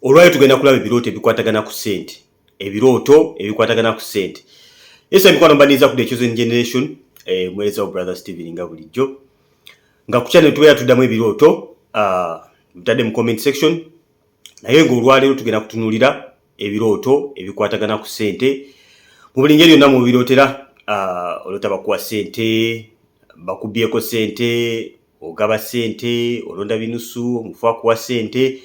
Olwayo tugenda kulaba ebirooto ebikwatagana ku ssente. Ebirooto ebikwatagana ku ssente. Yes, mikwano mbaniza ku The Chosen Generation, mweleza wa brother Steven nga bulijjo. Nga ku channel tubeera tuddamu ebirooto, mutadde mu comment section. Naye ng'olwaleero tugenda kutunuulira ebirooto ebikwatagana ku ssente. Mu buli ngeri yonna mu birootera, olota bakuwa ssente, bakubyeko ssente, ogaba ssente, olonda binusu, omufu akuwa ssente.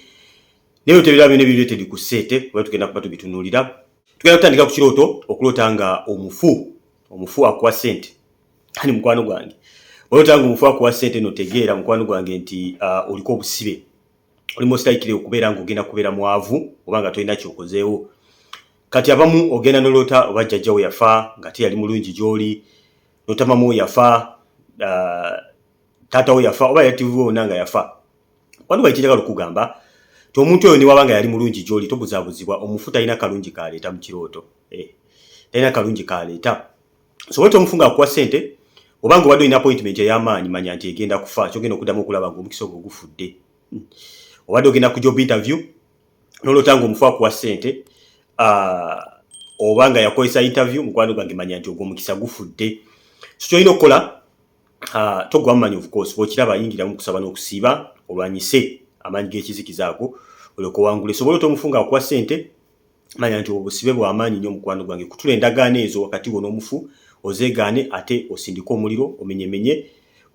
Naye tebira byonna ebireetedde ku ssente, kuba tugenda kuba tubitunuulira. Tugenda kutandika ku kirooto okuloota nga omufu akuwa ssente. Hani mukwano gwange, olota nga omufu akuwa ssente n'otegeera mukwano gwange nti oliko obusibe. Oli most likely okubeera ng'ogenda kubeera mwavu oba nga tolina kyokozeewo. Kati abamu ogenda noloota oba jjajjawo yafa nga teyali mulungi gy'oli, n'otamamu yafa, taatawo yafa oba yativuwe wonna nga yafa. Wano ekyenjagala okugamba nti omuntu oyo niwaba nga yali mulungi gy'oli tobuzaabuzibwa, omufu talina kalungi kaleeta mu kirooto. Talina kalungi kaleeta. So olota omufu ng'akuwa ssente oba ng'obadde olina appointment ey'amaanyi manya nti egenda kufa, kyogenda okuddamu okulaba ng'omukisa ogwo gufudde. Obadde ogenda ku job interview noloota ng'omufu akuwa ssente, oba nga yakozesa interview mukwano gwange manya nti ogwo omukisa gufudde. So kyolina okukola, togwa mumanya of course, bw'okiraba yingiramu kusaba n'okusiiba olwanyise amaanyi g'ekizikiza ago olyoke owangule. So bw'olota omufu ng'akuwa ssente manya nti obusibe bw'amaanyi nnyo mukwano gwange. Kutula endagaano ezo wakati wo n'omufu ozeegaane ate osindike omuliro omenyemenye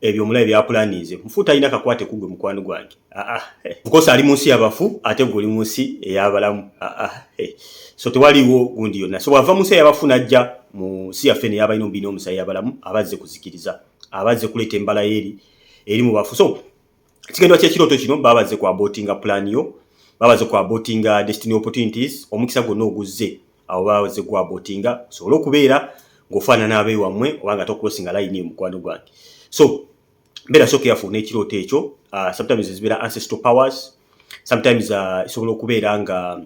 ebyo omulabe byapulanize. Mufu talina kakwate kugwe mukwano gwange. Mukosa ali munsi y'abafu ate gwe oli munsi ey'abalamu. So tewaliwo gundi yonna. So bw'ava munsi y'abafu n'ajja mu nsi yaffe n'ey'abalina omubiri n'omusaayi y'abalamu abazze kuzikiriza, abazze kuleeta embala eri mu bafu. So kigendwa ky'ekirooto kino babazze ku abortinga plan yo, babazze ku abortinga destiny opportunities, omukisa gwonna oguzze awo babazze ku abortinga osobola okubeera ng'ofaanana abeewammwe oba nga tokrosinga line mukwano gwange. So beera so careful n'ekirooto ekyo. Sometimes zibeera ancestral powers, sometimes isobola okubeera nga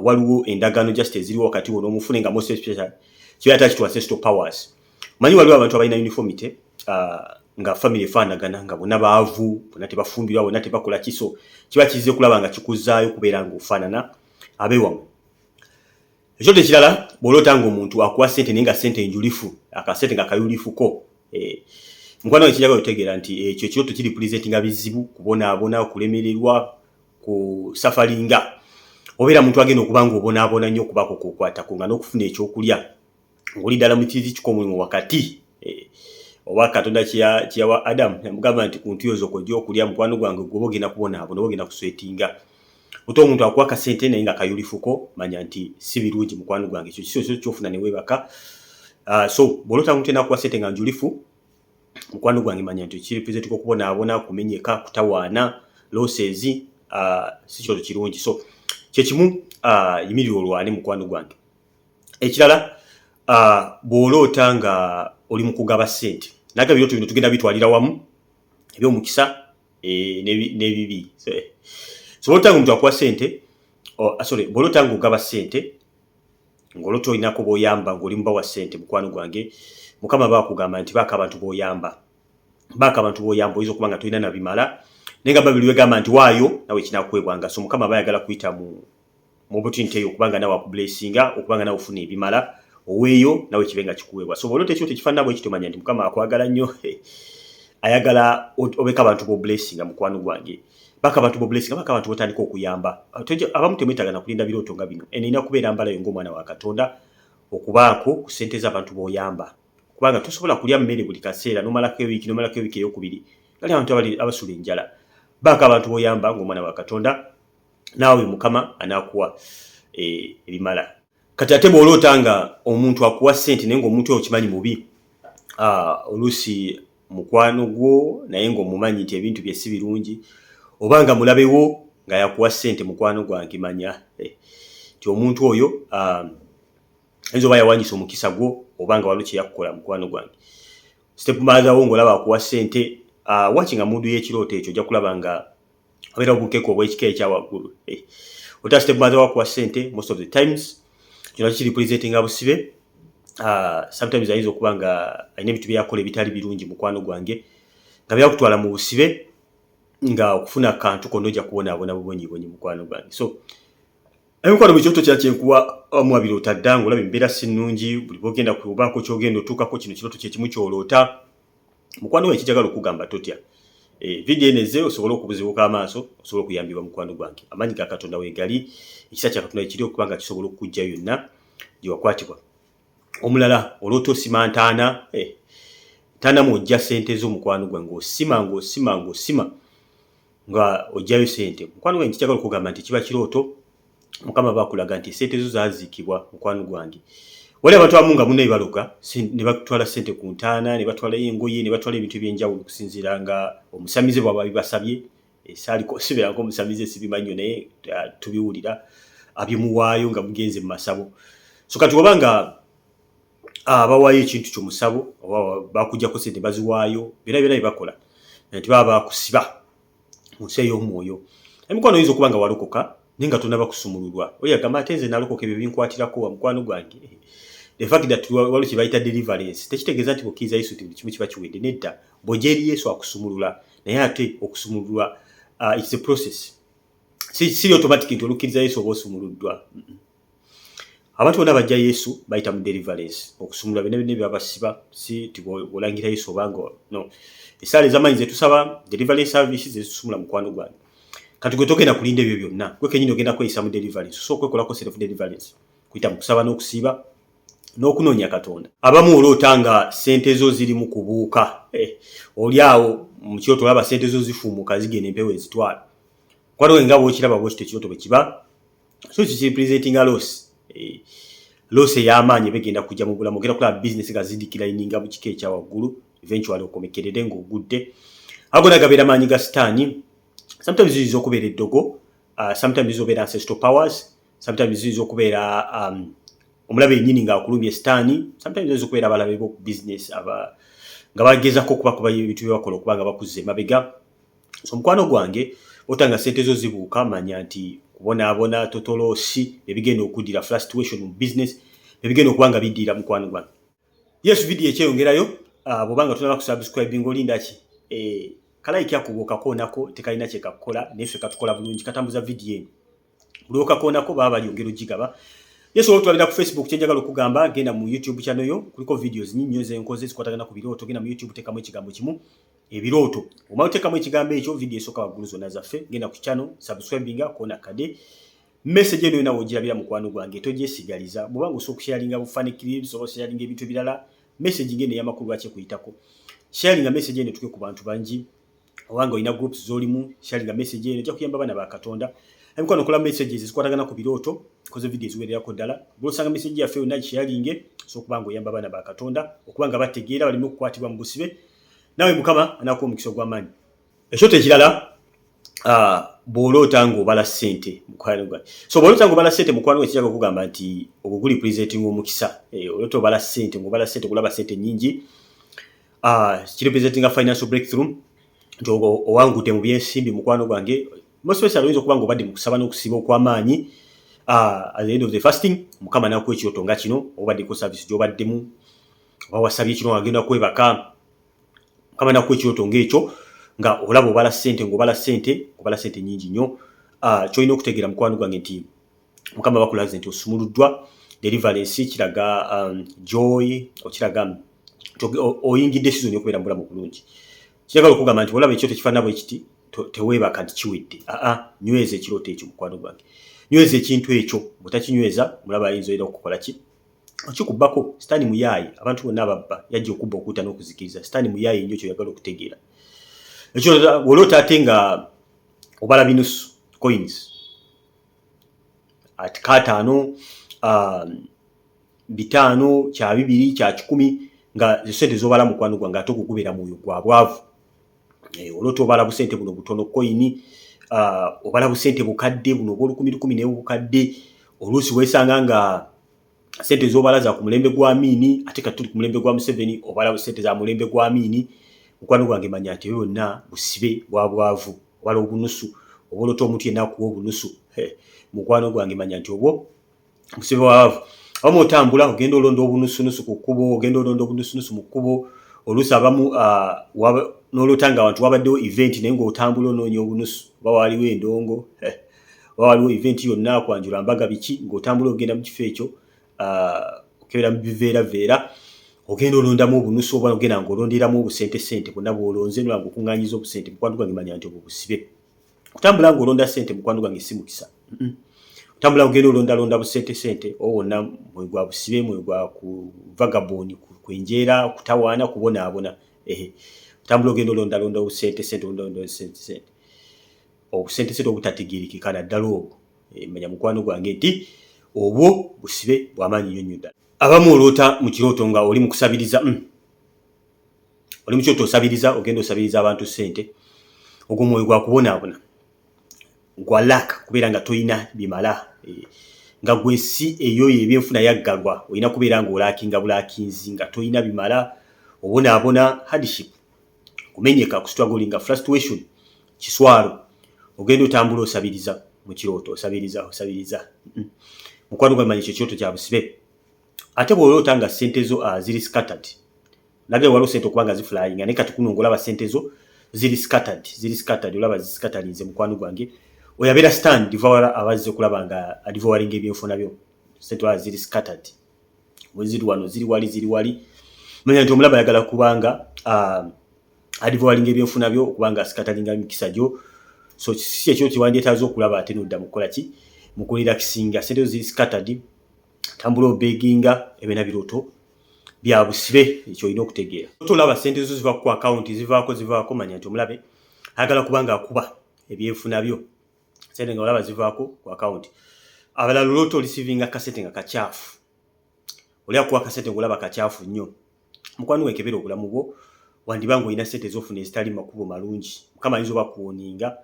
waliwo endagaano just eziriwo wakati wo n'omufu nga most especially kiba attached to ancestral powers. Manyi waliwo abantu abalina uniformity nga family efaanagana nga bonna baavu, bonna tebafumbirwa, bonna tebakola kiso, kiba kizze kulaba nga kikuzzaayo kubeera ng'ofaanana abeewammwe. Ekirooto ekirala bw'oloota ng'omuntu akuwa ssente naye nga ssente enjulifu, akasente nga kayulifuko. Mukwano ekijagala otegeera nti ekyo ekirooto kiri presentinga bizibu, kubonaabona, okulemererwa, kusafalinga. Obeera muntu agenda okuba ng'obonaabona nnyo okubaako k'okwatako nga n'okufuna ekyokulya ng'oli ddala mu kizi kikomulimu wakati. Oba Katonda kyeyawa Adamu yamugamba nti ku ntuuyo zo kw'ojja okulya mukwano gwange gwe ogenda kubonaabona, oba ogenda kuswetinga. Oto omuntu akuwa kasente naye nga kayulifuko manya nti si birungi mukwano gwange, ekyo kiso kyofuna ne weebaka. So bw'oloota omuntu enakuwa ssente nga njulifu mukwano gwange manya nti kiripresentinga okubonaabona, kumenyeka, kutawaana, losses, si kirooto kirungi. So kyekimu yimirira olwane mukwano gwange. Ekirala bw'oloota nga oli mu kugaba ssente. Naga ebirooto bino tugenda bitwalira wamu, eby'omukisa n'ebibi. So bw'oloota nga omuntu akuwa ssente, bw'oloota nga ogaba ssente, ng'oloota olinako b'oyamba ng'oli mubawa ssente mukwano gwange, Mukama baakugamba nti baaka abantu b'oyamba. Baaka abantu b'oyamba oyinza okuba nga tolina na bimala, naye nga Babiri wegamba nti waayo nawe kinaakuweebwanga. So Mukama bayagala kuyita mu opportunity eyo okubanga nawe akublessinga, okubanga nawe ofuna ebimala, oweeyo nawe kibe nga kikuweebwa. So bw'oloota ekirooto ekifaanana bwe kityo manya nti Mukama akwagala nnyo, ayagala obeka abantu b'oblessinga mukwano gwange. Baka abantu b'oblessinga, baka abantu b'otandika okuyamba. Abamu temwetaaga na kulinda birooto nga bino. Erina kubeera mbalayo ng'omwana wa Katonda okubaako ku ssente z'abantu b'oyamba. Kubanga tosobola kulya mmere buli kaseera n'omalako ewiiki ey'okubiri gali abantu abasula enjala. Baaka abantu b'oyamba ng'omwana wa Katonda, naawe Mukama anaakuwa ebimala. Kati ate bw'oloota nga omuntu akuwa ssente naye ng'omuntu oyo kimanyi mubi, oluusi mukwano gwo naye ng'omumanyi nti ebintu bye si birungi, oba nga mulabewo nga yakuwa ssente mukwano gwange manya nti omuntu oyo ayinza oba yawandiisa omukisa gwo oba nga waliwo kye yakukola mukwano gwange. Stepmother wo ng'olaba akuwa ssente, wakinga mundu y'ekirooto ekyo ojja kulaba nga abeera obukeeko obw'ekika ekyawaggulu. Ota stepmother wo akuwa ssente most of the times kino kiri presentinga busibe. Sometimes ayinza okuba nga alina ebintu byakola ebitali birungi mukwano gwange nga byakutwala mu busibe nga okufuna akantu konna ojja kubonaabona bubonyibonyi mukwano gwange. So emikwano mu kyoto kya kyenkuwa omwabiro otadda ng'olaba embeera si nnungi, buli bwogenda kubaako kyogenda otuukako kino kiroto kye kimu ky'oloota. Mukwano gwange kijagala okugamba totya. Video eneze osobola okubuzibuka amaaso, osobola okuyambibwa mukwano gwange. Amaanyi ga Katonda weegali, ekisa kya Katonda kiri okubanga kisobola okujja yonna gye wakwatibwa. Omulala oloota osima ntaana, ntaana mw'ojja ssente z'omukwano gwange ng'osima nga ojjayo ssente. Mukwano gwange kijagala okugamba nti kiba kirooto, Mukama bakulaga nti ssente zo zaaziikibwa mukwano gwange. Wali abantu abamu nga munaye baloga ne batwala ssente ku ntaana, ne batwala engoye, ne batwala ebintu ebyenjawulo okusinziira nga omusamize bw'aba bibasabye. Saaliko sibeera ng'omusamize sibimanyi naye tubiwulira abyemuwaayo nga mugenze mu masabo. So kati oba nga bawaayo ekintu ky'omusabo oba bakuggyako ssente baziwaayo, byonna bye bakola nti baba bakusiba mu nsi ey'omwoyo. Emikwano oyinza okuba nga walokoka naye nga tonnaba kusumululwa. Oyagamba ate nze nalokoka ebyo binkwatirako wa mukwano gwange. The fact that waliwo kye bayita deliverance tekitegeeza nti bw'okkiriza Yesu nti buli kimu kiba kiwedde. Nedda, bw'ojja eri Yesu akusumulula, naye ate okusumululwa it's a process. Si automatic nti olukkiriza Yesu oba osumuluddwa. Abantu bonna bajja Yesu bayita mu deliverance. Okusumulula bino byabasiba, si ti bw'olangira Yesu obanga no. Esaala ez'amaanyi ze tusaba deliverance services ze tusumula mukwano gwange. Kati gwe togenda kulinda ebyo byonna, gwe kennyini ogenda kweyisa mu deliverance. So kwekolako self deliverance kuyita mu kusaba n'okusiiba n'okunoonya Katonda. Abamu oloota nga ssente zo ziri mu kubuuka. Oli awo mu kyoto olaba ssente zo zifuumuka zigenda empewo ezitwala. Mukwano gwange nga bw'okiraba bw'ekyo ekyoto bwe kiba. So kiri presenting a loss. Loss ey'amaanyi begenda kujja mu bulamu. Ogenda kulaba business nga zidikirayininga mu kika ekya waggulu, eventually okomekerere ng'ogudde. Agona gabeera maanyi ga sitaani. Sometimes ziyinza okubeera eddogo, sometimes ziyinza okubeera ancestral powers, sometimes ziyinza okubeera omulabe yennyini ng'akulumbye sitaani, sometimes ziyinza okubeera abalabe b'oku business nga bagezako okubakuba ebintu bye bakola okuba nga bakuzza emabega. So mukwano gwange otanga ssente zo zibuuka, manya nti kubonaabona totoloosi ebigenda okuddira frustration mu business ebigenda okuba nga biddira mukwano gwange. Yesu video ekyeyongerayo, bw'obanga tonaba kusubscribe ng'olinda ki kalaiki ako bw'okakoonako tekalina kye kakola, naye ffe katukola bulungi katambuza video eno. Buli okakoonako baba balyongera ogigaba. Yesu olwatulabira ku Facebook kyenjagala okugamba, genda mu YouTube channel yo, kuliko videos nnyingi zenkoze zikwatagana ku birooto. Genda mu YouTube teekamu ekigambo kimu ebirooto. Omala oteekamu ekigambo ekyo, video esooka waggulu zonna zaffe. Genda ku channel, subscribinga koona kade. Message eno yonna w'ogirabira mukwano gwange togyesigaliza. Bw'obanga osobola okusharinga bufaani clips oba osharinga ebintu ebirala, message ng'eno ey'amakulu lwaki ekuyitako. Sharinga message eno tuke ku bantu bangi. Obanga olina groups z'olimu, sharinga message eno ejja kuyamba abaana ba Katonda. Emikwano okola messages zikwatagana ku birooto, koze video eziwererako ddala. Bw'osanga message yaffe yonna sharinge, so okuba ng'oyamba abaana ba Katonda okuba nga bategeera baleme okukwatibwa mu busibe. Nawe Mukama anakuwa omukisa ogw'amaanyi. Ekyoto ekirala bw'oloota ng'obala ssente mukwano gwange. So bw'oloota ng'obala ssente mukwano gwange kijagala okugamba nti ogwo guli presenting omukisa. Oloota obala ssente, ng'obala ssente kulaba ssente nnyingi. Kiri presenting a financial breakthrough. Nti owangudde mu byensimbi mukwano gwange. Most especially oyinza okuba ng'obadde mu kusaba n'okusiba okw'amaanyi. At the end of the fasting, Mukama n'akuwa ekyoto nga kino, obaddeko service gy'obaddemu, oba wasabye kino wagenda kwebaka, Mukama n'akuwa ekyoto ng'ekyo, nga olaba obala ssente ng'obala ssente nnyingi nnyo. Ky'olina okutegeera mukwano gwange nti Mukama bakulaze nti osumuluddwa. Deliverance kiraga joy, okiraga oyingidde season y'okubeera mu bulamu bulungi. Kijagala okugamba nti olaba ekyoto kifaanana bwe kiti teweebaka nti kiwedde. Nyweza ekirooto ekyo mukwano gwange. Nyweza ekintu ekyo, bw'otakinyweza mulaba ayinza era okukola ki? Okikubbako. Sitaani muyaayi, abantu bonna ababba yajja okubba okuutta n'okuzikiriza. Sitaani muyaayi nnyo ky'oyagala okutegeera. Ekyo bw'oloota ate nga obala binusu, coins. Ati K5, B5, kya 2, kya 10 nga ssente z'obala mukwano gwange ate okukubeera mwoyo gwa bwavu. Oloota obala busente buno butono coin, obala busente bukadde buno obw'olukumi naye bukadde. Oluusi weesanga nga ssente z'obala za ku mulembe gwa Amini ate kati tuli ku mulembe gwa Museveni, obala ssente za mulembe gwa Amini. Mukwano gwange manya nti byonna busibe bwa bwavu, obala obunusu. Oba oloota omuntu yenna akuwa obunusu, mukwano gwange manya nti obwo busibe bwa bwavu. Abamu otambula ogenda olonda obunusunusu ku kkubo, ogenda olonda obunusunusu mu kkubo. Oluusi abamu nolotanga abantu wabaddewo event naye ng'otambula onoonya obunusu oba waliwo endongo oba waliwo event yonna kwanjula mbaga biki ng'otambula ogenda mu kifo ekyo okebera mu biveeraveera ogenda olondamu obunusu oba ogenda ng'olonderamu obusente bwonna bw'olonze nola ng'okuŋŋaanyiza obusente mukwano gwange manya nti obwo busibe otambula ng'olonda sente mukwano gwange si mukisa otambula ogenda olondalonda busente oba wonna mwe gwa busibe mwe gwa ku vagabond kwenjeera kutawaana kubonaabona otambula ogenda olondalonda obusente obusente obutategeerekeka naddala obwo manya mukwano gwange nti obwo busibe bw'amaanyi nnyo ddala. Abamu oloota mu kirooto nga oli mu kusabiriza oli mu kirooto osabiriza ogenda osabiriza abantu sente ogwo mwoyo gwa kubonaabona gwa lack kubeera nga toyina bimala nga gwe si eyoyo ebyenfuna yaggalwa olina kubeera ng'olaakinga bulaakinzi nga toyina bimala obonaabona hardship kumenyeka kustruggling frustration kiswalo ogenda otambula osabiriza mu kirooto osabiriza mukwano gwa manyi ekyo kirooto kya busibe ate bw'oloota nga sente zo ziri scattered nage waliwo sente okuba nga ziflying naye kati kuno ng'olaba sente zo ziri scattered olaba ziscatteringze mukwano gwange oyabeera stand divawala abazze okulaba nga adivawalinga ebyenfuna byo sente wala ziri scattered bwe ziri wano ziri wali manya nti omulaba ayagala kubanga adivawalinga ebyenfuna byo okubanga scatteringa mikisa gyo so si ekyo kiwandyetaaza okulaba ate nodda mukola ki mukolera kisinga sente zo ziri scattered tambula obeginga ebena birooto bya busibe ekyo olina okutegeera tolaba sente zo ziva ku account zivaako manya nti omulabe ayagala kubanga akuba ebyenfuna byo sente nga olaba zivaako ku account abalala olooto olisivinga kasente nga kacaafu oli akuwa kasente ng'olaba kacaafu nnyo mukwano wekebera obulamu bwo wandibanga olina sente z'ofuna ezitali makubo malungi mukama ayinza oba kuwoniinga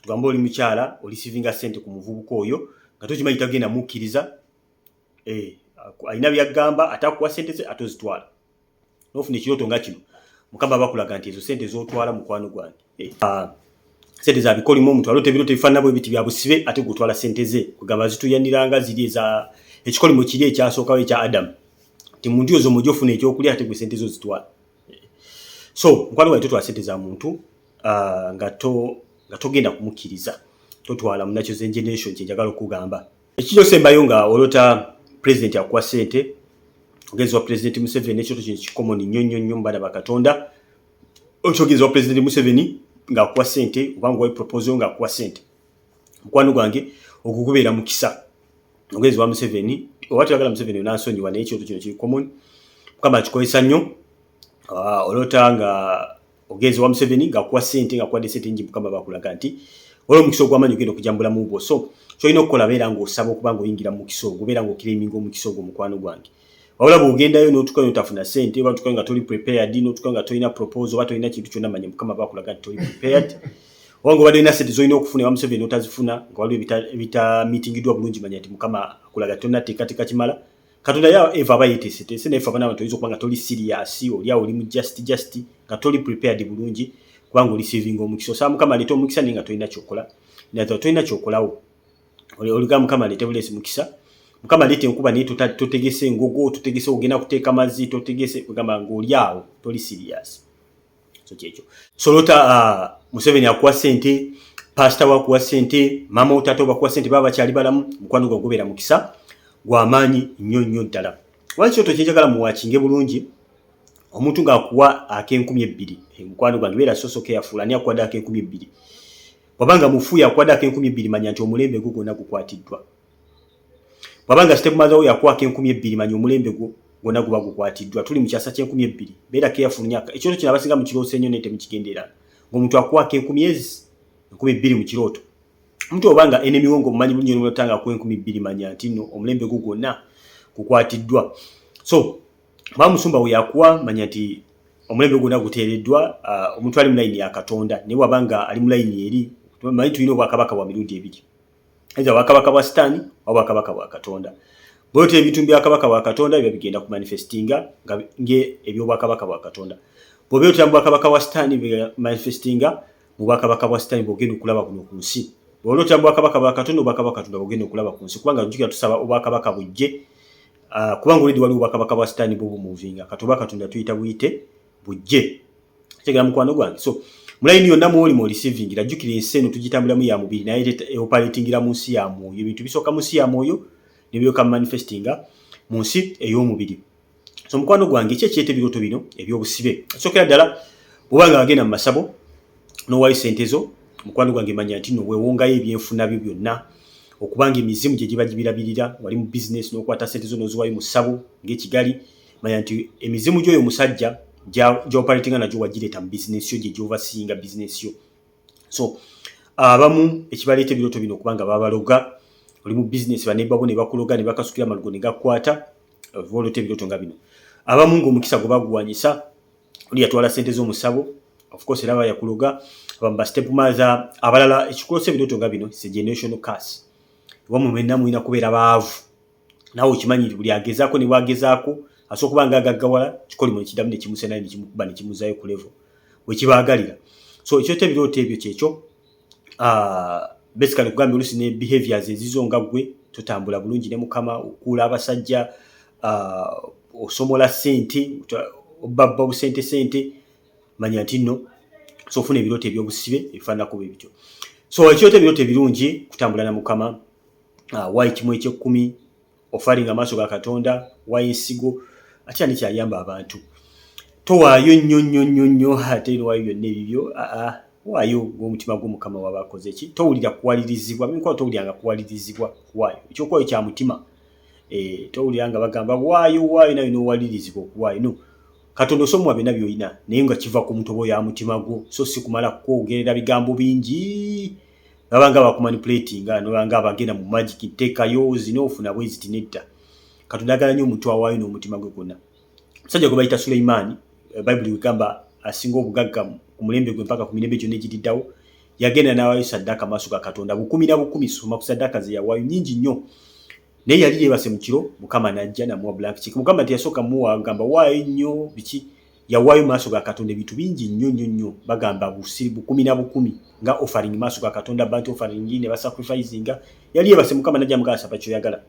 tugamba oli mukyala olisivinga sente ku muvubuka oyo nga tokimanyi tagenda mukkiriza alina byagamba atakuwa sente ze atozitwala n'ofuna ekirooto nga kino mukama bakulaga nti ezo sente z'otwala mukwano gwange sente za bikolimo omuntu aloote ebirooto ebifaanana bwe biti bya busibe ate gutwala sente ze kugamba zituyaniranga ziri eza ekikolimo kiri ekyasookawo ekya Adamu nti muntu yozo mujja ofuna ekyokulya ate gwe sente zo zitwala so mukwano gwange totwala sente za muntu nga togenda kumukkiriza totwala munakyo ze generation kyenjagala okugamba ekiro sembayo nga oloota president akuwa sente ogezi wa president Museveni ekyo kino kikomoni nnyo mbana bakatonda ogezi wa president Museveni nga akuwa sente obanga wa proposal nga akuwa sente mukwano gwange okukubeera mukisa ogezi wa Museveni owati yagala Museveni onansonyiwa naye ekyo kino kikomoni mukama kikozesa nnyo oloota nga ogezi wa Museveni nga akuwa sente nga akuwadde sente nnyingi mukama bakulaga nti olwo omukisa ogw'amaanyi ogenda okujambula mu bwo so kyolina okukola beera ng'osaba okuba ng'oyingira mu mukisa ogwo beera ng'okiraiminga omukisa ogwo mukwano gwange wabula bw'ogendayo n'otukayo n'otafuna sente oba tukayo nga toli prepared n'otukayo nga tolina proposal oba tolina kintu kyonna manya mukama bakulaga nti toli prepared oba ng'obadde olina sente z'olina okufuna ewa Museveni n'otazifuna nga waliwo ebitamiitingiddwa bulungi manya nti mukama akulaga tolina teekateeka kimala katonda ya eva aba yeeteeseteese naye faba n'abantu oyinza okuba nga toli serious oli awo oli mu just nga toli prepared bulungi kubanga oli receiving omukisa osaba mukama aleete omukisa naye nga tolina kyokola naye tolina kyokolawo oliga mukama aleete buleesi mukisa mukama aleete enkuba naye totegese engogo totegese ogenda kuteeka mazzi totegese kugamba ng'oli awo toli serious so kyekyo solota Museveni akuwa sente pastor wakuwa sente mama otata bakuwa sente baba bakyali balamu mukwano gwo gobeera mukisa gw'amaanyi nnyo ddala lwaki kyoto kyenjagala muwakinge bulungi omuntu ng'akuwa ak'enkumi 2 mukwano gwange beera soso careful ani akuwadde ak'enkumi 2 wabanga mufuuyi akuwadde ak'enkumi 2 manya nti omulembe gwo gwonna gukwatiddwa wabanga stepmother we akuwa ak'enkumi 2 manya omulembe gwo gwonna guba gukwatiddwa tuli mu kyasa ky'enkumi 2 beera careful nyaka ekyoto kino abasinga mu kirooto ennyo naye temukigendeera ng'omuntu akuwa ak'enkumi 2 mu kirooto omuntu obanga enemy wo ng'omumanyi bulungi n'olotanga akuwa enkumi 2 manya nti nno omulembe gwo gwonna gukwatiddwa so bamusumba we yakuwa manya nti omulembe gwonna guteereddwa omuntu ali mu layini ya Katonda naye wabanga ali mu layini eri manyi tulina obwakabaka bwa mirundi ebiri eza obwakabaka bwa Sitaani oba obwakabaka bwa Katonda bw'otyo ebintu by'akabaka bwa Katonda biba bigenda ku manifestinga eby'obwakabaka bwa Katonda bw'obeera otya mu bwakabaka bwa Sitaani biba manifestinga mu bwakabaka bwa Sitaani bw'ogenda okulaba kuno ku nsi bw'obeera otya mu bwakabaka bwa Katonda obwakabaka bwa Katonda bw'ogenda okulaba ku nsi kubanga njukira tusaba obwakabaka bujje kubanga olidi waliwo obwakabaka bwa Sitaani bwo bumuvinga kati obwa Katonda tuyita buyite bujje tegera mukwano gwange. So mulaini yonna mwoli mu receiving rajukira enseno tugitambulamu ya mubiri naye operatingira mu nsi ya mwoyo. Ebintu bisoka mu nsi ya mwoyo nebyoka manifestinga mu nsi ey'omubiri. So mukwano gwange kyekiyeta ebiroto bino ebyobusibe. Sokera ddala bwanga agenda mu masabo n'owayo sente zo, mukwano gwange manya nti no weewongayo ebyenfuna byo byonna okubanga emizimu gye giba gibirabirira. Wali mu business n'okwata sente zo n'oziwayo mu ssabo ng'ekigali, manya nti emizimu gy'oyo musajja gy'operatinga nagyo wagireeta mu business yo gye gy'ovasinga business yo. So abamu ekibaleeta ebiroto bino okubanga babaloga, oli mu business banebabo ne bakuloga ne bakasukira amalugo ne gakwata, Bwolota ebiroto nga bino. Abamu ng'omukisa gwe baguwanyisa, oli yatwala sente z'omusabo, of course era bayakuloga, abamba step mother, abalala ekikolosa ebiroto nga bino, it's a generational curse. Wamu mwenna mwina kubeera baavu. Nawe okimanyi buli agezaako ne bwagezaako asobola kuba nga agaggawala kikolimo ekidamu ne kimusena ne kimukuba ne kimuzaayo ku level wekibaagalira. So ekyote ebiroto ebyo kyekyo basically kugambye oluusi ne behaviors ezizo nga gwe totambula bulungi ne mukama, okuula abasajja, osomola sente, obabba busente manya nti nno so ofuna ebiroto ebyobusibe ebifaananako bwe bityo. So ekyote ebiroto ebirungi kutambula na mukama, waayo kimu eky'ekkumi, ofalinga amaaso ga Katonda, waayo ensigo, ate ani kyayamba abantu. Towaayo nnyo ate waayo byonna ebibyo, waayo ng'omutima gw'omukama waba akoze ki. Towulira kuwalirizibwa, bimikola towuliranga kuwalirizibwa, waayo ekyokuwayo kya mutima. Towulira nga bagamba waayo nayo n'owalirizibwa okuwaayo. No, Katonda osomuwa byonna by'olina naye nga kiva ku mutobo ya mutima gwo, so si kumala kwogerera bigambo bingi babanga bakumanipulatinga nobanga abagenda mu magic teekayo zino ofuna bweziti nedda. Katonda agala nnyo omuntu awaayo n'omutima gwe gwonna. Musajja gwe bayita Sulaiman, Bible egamba asinga obugagga ku mulembe gwe mpaka ku mirembe gyonna egiriddawo, yagenda n'awaayo saddaaka maaso ga Katonda 10 soma ku saddaaka ze yawaayo nnyingi nnyo. Naye yali yeebase mu kiro, Mukama n'ajja n'amuwa blank check. Mukama teyasooka muwa gamba waayo nnyo biki, yawaayo maaso ga Katonda ebintu bingi nnyo bagamba busiri 10 nga offering maaso ga Katonda, bantu offering ne basacrificinga. Yali yeebase, Mukama n'ajja mugasa saba kyoyagala.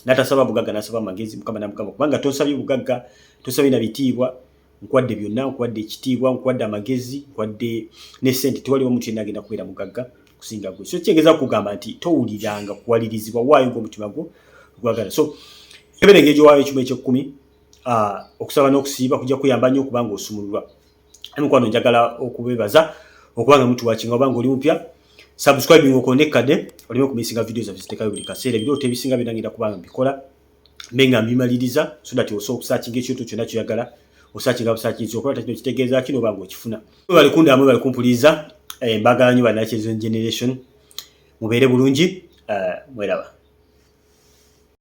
N'atasaba bugagga, n'asaba amagezi. Mukama n'amugamba kubanga tosabye bugagga, tosabye na bitiibwa, nkwadde byonna, nkwadde ekitiibwa, nkwadde amagezi, nkwadde ne sente, tewaliwo omuntu yenna agenda kubeera mugagga kusinga gwe. So kyengeza kugamba nti towuliranga kuwalirizibwa, waayo ng'omutima gwo gwagala. So ebere ng'egyo waayo ekimu eky'ekkumi, okusaba n'okusiiba kujja kuyamba nnyo okubanga osumululwa. Mukwano njagala okubebaza okubanga mutu wakinga obanga oli mupya, subscribing okonde enkadde oleme okumisinga video zaffe zitekayo buli kaseera. Ebiroto ebisinga binangira kubanga mbikola mbenga mbimaliriza so that osobola okusakinga ekyoto kyonna kyoyagala osakinga busakinzi okola takino kitegeeza kino obanga okifuna. Bali kundamwe bali kumpuliza mbagala nnyo bannakyezo generation mubeere bulungi, mweraba.